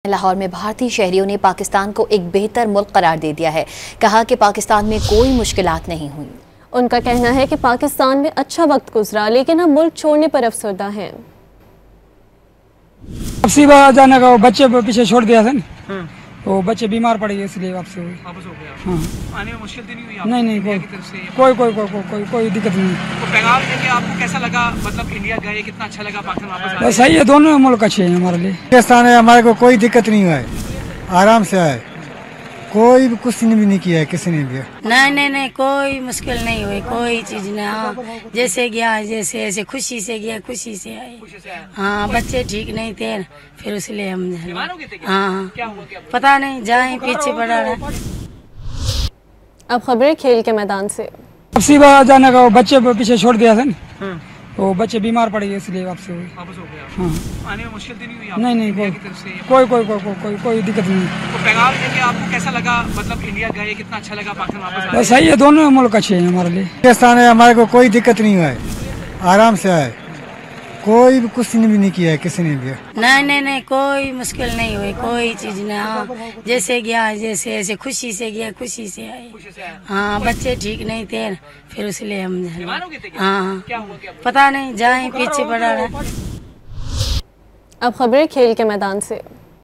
लाहौर में भारतीय शहरियों ने पाकिस्तान को एक बेहतर मुल्क करार दे दिया है। कहा कि पाकिस्तान में कोई मुश्किलात नहीं हुई। उनका कहना है कि पाकिस्तान में अच्छा वक्त गुजरा, लेकिन हम मुल्क छोड़ने पर अफसरदा हैं। वापसी जाने का बच्चे पीछे छोड़ दिया था ना, वो बच्चे बीमार पड़ गए इसलिए वापसी हुई। वापस हो गया। हाँ। आने में मुश्किल तो नहीं हुई? नहीं कोई दिक्कत नहीं। तो पैगाम देके आपको कैसा लगा? मतलब इंडिया गए, कितना अच्छा लगा, पाकिस्तान वापस आए? सही है, दोनों मुल्क अच्छे हैं हमारे लिए। पाकिस्तान है, हमारे को कोई दिक्कत नहीं हुआ है, आराम से आए, कोई भी कुछ भी नहीं किया है किसी ने भी। नहीं कोई मुश्किल नहीं हुई, कोई चीज नहीं। हाँ, जैसे गया जैसे ऐसे खुशी से गया, खुशी से आए। हाँ, बच्चे ठीक नहीं थे, फिर इसलिए हम हाँ पता नहीं जाए पीछे पड़ा रहा। अब खबरें खेल के मैदान से। वापसी जाने का बच्चे पीछे छोड़ दिया था ना, वो बच्चे बीमार पड़ गए इसलिए वापसी हुई। वापस हो गया। हाँ। आने में मुश्किल तो नहीं हुई? नहीं कोई दिक्कत नहीं। तो पैगाम देके आपको कैसा लगा? मतलब इंडिया गए, कितना अच्छा लगा, पाकिस्तान वापस आए? सही है, दोनों मुल्क अच्छे हैं हमारे लिए। पाकिस्तान है, हमारे को कोई दिक्कत नहीं हुआ है, आराम से आए, कोई भी कुछ भी नहीं किया है किसी ने भी। नहीं कोई मुश्किल नहीं हुई, कोई चीज नहीं। हाँ, जैसे गया जैसे ऐसे खुशी से गया, खुशी से आए। हाँ, बच्चे ठीक नहीं थे, फिर इसलिए हम हाँ पता नहीं जाए पीछे पड़ा रहा। अब खबरें खेल के मैदान से।